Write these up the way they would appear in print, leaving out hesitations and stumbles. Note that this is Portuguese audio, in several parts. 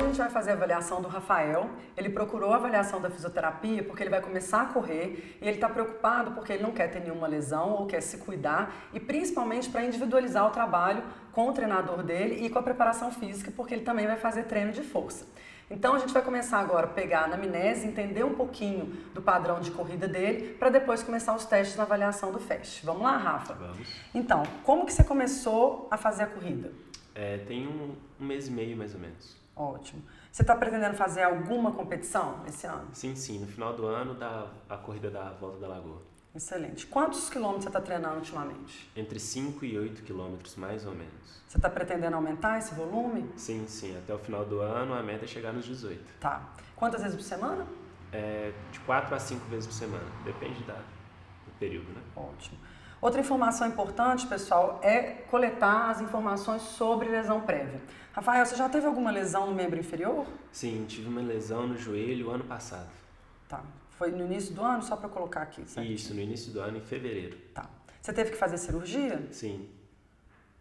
a gente vai fazer a avaliação do Rafael. Ele procurou a avaliação da fisioterapia porque ele vai começar a correr e ele está preocupado porque ele não quer ter nenhuma lesão ou quer se cuidar e principalmente para individualizar o trabalho com o treinador dele e com a preparação física, porque ele também vai fazer treino de força. Então a gente vai começar agora a pegar a anamnese, entender um pouquinho do padrão de corrida dele, para depois começar os testes na avaliação do FAST. Vamos lá, Rafa? Vamos. Então, como que você começou a fazer a corrida? Tem um mês e meio, mais ou menos. Ótimo. Você está pretendendo fazer alguma competição esse ano? Sim. No final do ano, a corrida da Volta da Lagoa. Excelente. Quantos quilômetros você está treinando ultimamente? Entre 5 e 8 quilômetros, mais ou menos. Você está pretendendo aumentar esse volume? Sim. Até o final do ano, a meta é chegar nos 18. Tá. Quantas vezes por semana? De 4 a 5 vezes por semana. Depende do período, né? Ótimo. Outra informação importante, pessoal, é coletar as informações sobre lesão prévia. Rafael, você já teve alguma lesão no membro inferior? Sim, tive uma lesão no joelho ano passado. Tá. Foi no início do ano, só para colocar aqui, certo? Isso, no início do ano, em fevereiro. Tá. Você teve que fazer cirurgia? Sim.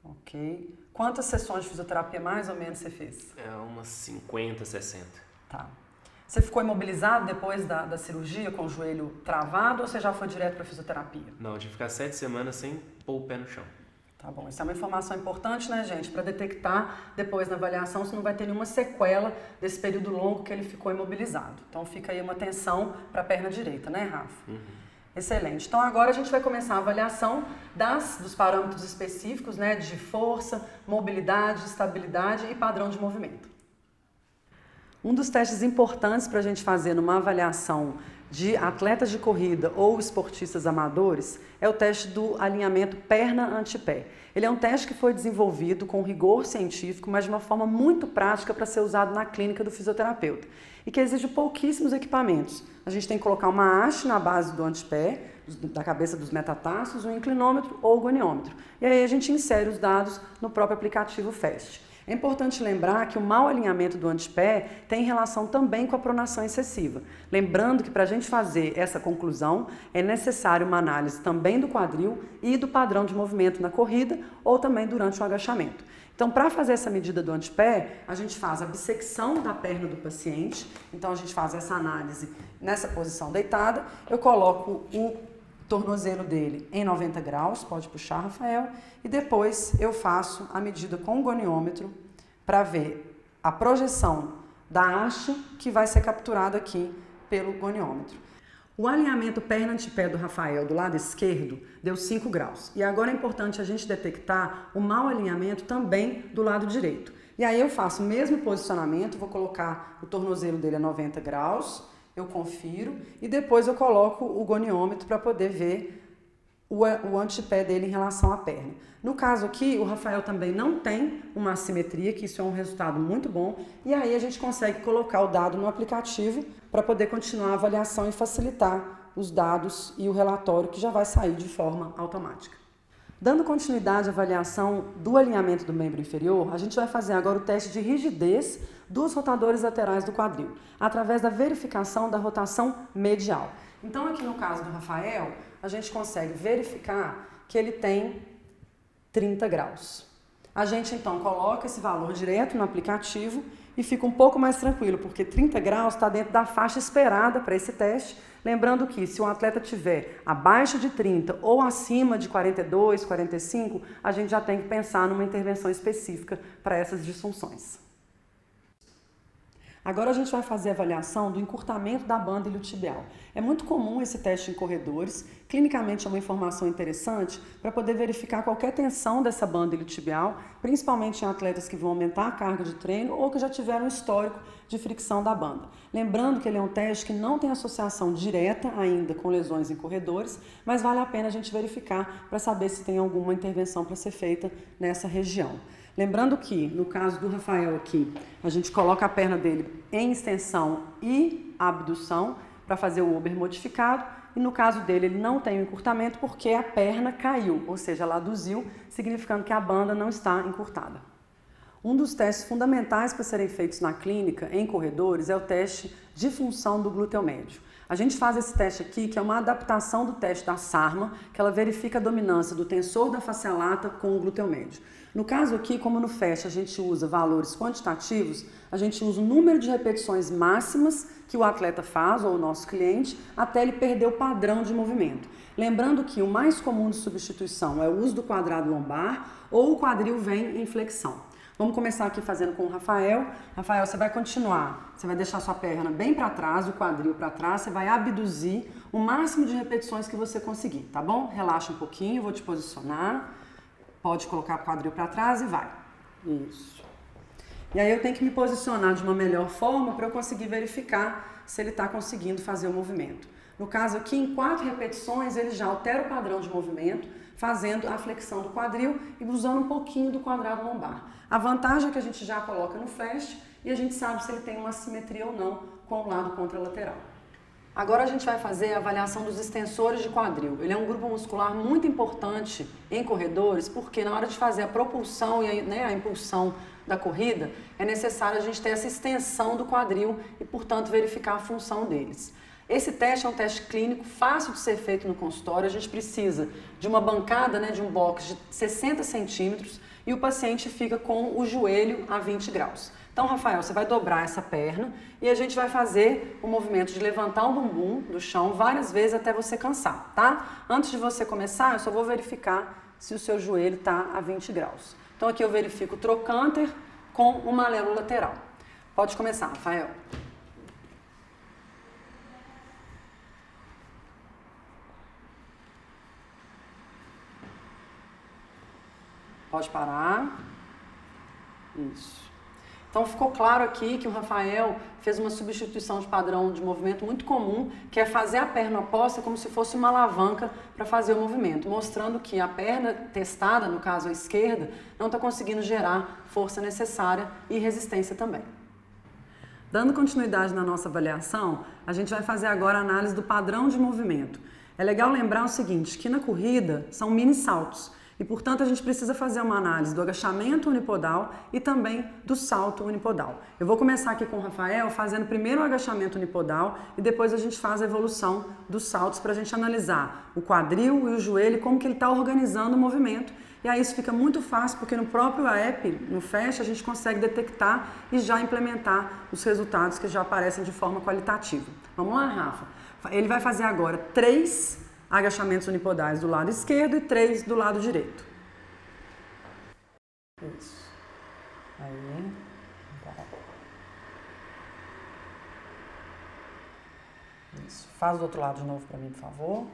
Ok. Quantas sessões de fisioterapia mais ou menos você fez? Umas 50, 60. Tá. Você ficou imobilizado depois da cirurgia com o joelho travado ou você já foi direto para fisioterapia? Não, eu tive que ficar 7 semanas sem pôr o pé no chão. Tá bom, isso é uma informação importante, né, gente? Para detectar depois na avaliação se não vai ter nenhuma sequela desse período longo que ele ficou imobilizado. Então fica aí uma atenção para a perna direita, né, Rafa? Excelente. Então agora a gente vai começar a avaliação dos parâmetros específicos, né, de força, mobilidade, estabilidade e padrão de movimento. Um dos testes importantes para a gente fazer numa avaliação de atletas de corrida ou esportistas amadores é o teste do alinhamento perna-antepé. Ele é um teste que foi desenvolvido com rigor científico, mas de uma forma muito prática para ser usado na clínica do fisioterapeuta e que exige pouquíssimos equipamentos. A gente tem que colocar uma haste na base do antepé, da cabeça dos metatarsos, um inclinômetro ou goniômetro. E aí a gente insere os dados no próprio aplicativo FAST. É importante lembrar que o mau alinhamento do antepé tem relação também com a pronação excessiva. Lembrando que para a gente fazer essa conclusão é necessário uma análise também do quadril e do padrão de movimento na corrida ou também durante o agachamento. Então, para fazer essa medida do antepé, a gente faz a bissecção da perna do paciente. Então, a gente faz essa análise nessa posição deitada. Eu coloco o tornozelo dele em 90 graus, pode puxar, Rafael, e depois eu faço a medida com o goniômetro para ver a projeção da haste que vai ser capturada aqui pelo goniômetro. O alinhamento perna-antepé do Rafael do lado esquerdo deu 5 graus. E agora é importante a gente detectar o mau alinhamento também do lado direito. E aí eu faço o mesmo posicionamento, vou colocar o tornozelo dele a 90 graus, eu confiro e depois eu coloco o goniômetro para poder ver o antepé dele em relação à perna. No caso aqui, o Rafael também não tem uma assimetria, que isso é um resultado muito bom, e aí a gente consegue colocar o dado no aplicativo para poder continuar a avaliação e facilitar os dados e o relatório que já vai sair de forma automática. Dando continuidade à avaliação do alinhamento do membro inferior, a gente vai fazer agora o teste de rigidez dos rotadores laterais do quadril, através da verificação da rotação medial. Então, aqui no caso do Rafael, a gente consegue verificar que ele tem 30 graus. A gente, então, coloca esse valor direto no aplicativo e fica um pouco mais tranquilo, porque 30 graus está dentro da faixa esperada para esse teste. Lembrando que se um atleta tiver abaixo de 30 ou acima de 42, 45, a gente já tem que pensar numa intervenção específica para essas disfunções. Agora a gente vai fazer a avaliação do encurtamento da banda iliotibial. É muito comum esse teste em corredores, clinicamente é uma informação interessante para poder verificar qualquer tensão dessa banda iliotibial, principalmente em atletas que vão aumentar a carga de treino ou que já tiveram um histórico de fricção da banda. Lembrando que ele é um teste que não tem associação direta ainda com lesões em corredores, mas vale a pena a gente verificar para saber se tem alguma intervenção para ser feita nessa região. Lembrando que, no caso do Rafael aqui, a gente coloca a perna dele em extensão e abdução para fazer o Ober modificado, e no caso dele ele não tem o encurtamento porque a perna caiu, ou seja, ela aduziu, significando que a banda não está encurtada. Um dos testes fundamentais para serem feitos na clínica, em corredores, é o teste de função do glúteo médio. A gente faz esse teste aqui, que é uma adaptação do teste da SARMA, que ela verifica a dominância do tensor da face lata com o glúteo médio. No caso aqui, como no FAST a gente usa valores quantitativos, a gente usa o número de repetições máximas que o atleta faz, ou o nosso cliente, até ele perder o padrão de movimento. Lembrando que o mais comum de substituição é o uso do quadrado lombar ou o quadril vem em flexão. Vamos começar aqui fazendo com o Rafael. Rafael, você vai continuar, você vai deixar sua perna bem para trás, o quadril para trás, você vai abduzir o máximo de repetições que você conseguir, tá bom? Relaxa um pouquinho, vou te posicionar. Pode colocar o quadril para trás e vai. Isso. E aí eu tenho que me posicionar de uma melhor forma para eu conseguir verificar se ele está conseguindo fazer o movimento. No caso aqui, em 4 repetições, ele já altera o padrão de movimento, fazendo a flexão do quadril e usando um pouquinho do quadrado lombar. A vantagem é que a gente já coloca no flash e a gente sabe se ele tem uma simetria ou não com o lado contralateral. Agora a gente vai fazer a avaliação dos extensores de quadril. Ele é um grupo muscular muito importante em corredores, porque na hora de fazer a propulsão e a impulsão da corrida, é necessário a gente ter essa extensão do quadril e, portanto, verificar a função deles. Esse teste é um teste clínico fácil de ser feito no consultório. A gente precisa de uma bancada, de um box de 60 centímetros e o paciente fica com o joelho a 20 graus. Então, Rafael, você vai dobrar essa perna e a gente vai fazer o movimento de levantar o bumbum do chão várias vezes até você cansar, tá? Antes de você começar, eu só vou verificar se o seu joelho está a 20 graus. Então, aqui eu verifico o trocânter com o malelo lateral. Pode começar, Rafael. Pode parar. Isso. Então ficou claro aqui que o Rafael fez uma substituição de padrão de movimento muito comum, que é fazer a perna oposta como se fosse uma alavanca para fazer o movimento, mostrando que a perna testada, no caso a esquerda, não está conseguindo gerar força necessária e resistência também. Dando continuidade na nossa avaliação, a gente vai fazer agora a análise do padrão de movimento. É legal lembrar o seguinte, que na corrida são mini saltos. E, portanto, a gente precisa fazer uma análise do agachamento unipodal e também do salto unipodal. Eu vou começar aqui com o Rafael fazendo primeiro o agachamento unipodal e depois a gente faz a evolução dos saltos para a gente analisar o quadril e o joelho, como que ele está organizando o movimento. E aí isso fica muito fácil porque no próprio app, no FAST, a gente consegue detectar e já implementar os resultados que já aparecem de forma qualitativa. Vamos lá, Rafa? Ele vai fazer agora 3 agachamentos unipodais do lado esquerdo e 3 do lado direito. Isso. Aí. Isso. Faz do outro lado de novo para mim, por favor.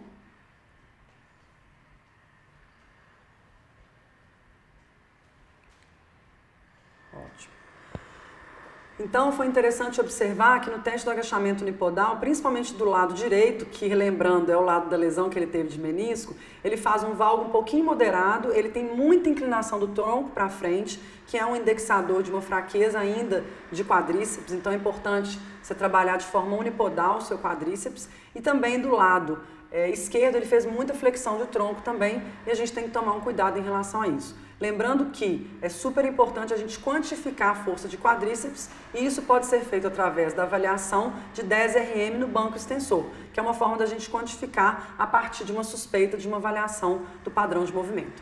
Ótimo. Então, foi interessante observar que no teste do agachamento unipodal, principalmente do lado direito, que, lembrando, é o lado da lesão que ele teve de menisco, ele faz um valgo um pouquinho moderado, ele tem muita inclinação do tronco para frente, que é um indexador de uma fraqueza ainda de quadríceps, então é importante você trabalhar de forma unipodal o seu quadríceps, e também do lado esquerdo ele fez muita flexão de tronco também, e a gente tem que tomar um cuidado em relação a isso. Lembrando que é super importante a gente quantificar a força de quadríceps e isso pode ser feito através da avaliação de 10 RM no banco extensor, que é uma forma da gente quantificar a partir de uma suspeita de uma avaliação do padrão de movimento.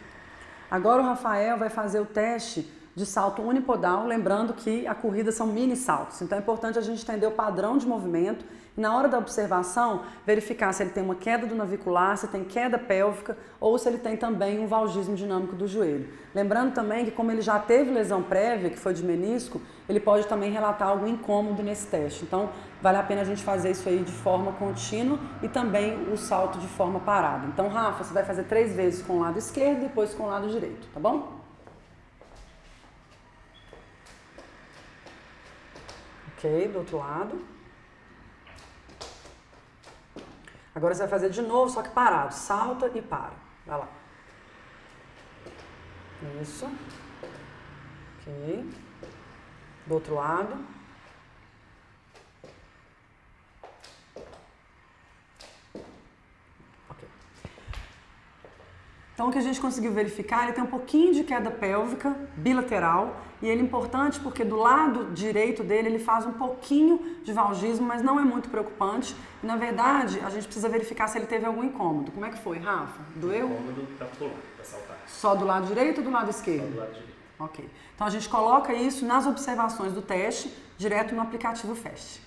Agora o Rafael vai fazer o teste de salto unipodal, lembrando que a corrida são mini saltos, então é importante a gente entender o padrão de movimento e na hora da observação verificar se ele tem uma queda do navicular, se tem queda pélvica ou se ele tem também um valgismo dinâmico do joelho. Lembrando também que como ele já teve lesão prévia, que foi de menisco, ele pode também relatar algum incômodo nesse teste, então vale a pena a gente fazer isso aí de forma contínua e também o salto de forma parada. Então Rafa, você vai fazer 3 vezes com o lado esquerdo e depois com o lado direito, tá bom? Ok, do outro lado. Agora você vai fazer de novo, só que parado. Salta e para. Vai lá. Isso. Ok. Do outro lado. Ok. Então, o que a gente conseguiu verificar, ele tem um pouquinho de queda pélvica bilateral e ele é importante porque do lado direito dele ele faz um pouquinho de valgismo, mas não é muito preocupante. E, na verdade, a gente precisa verificar se ele teve algum incômodo. Como é que foi, Rafa? Doeu? Incômodo para pular, para saltar. Só do lado direito ou do lado esquerdo? Só do lado direito. Ok. Então, a gente coloca isso nas observações do teste, direto no aplicativo FAST.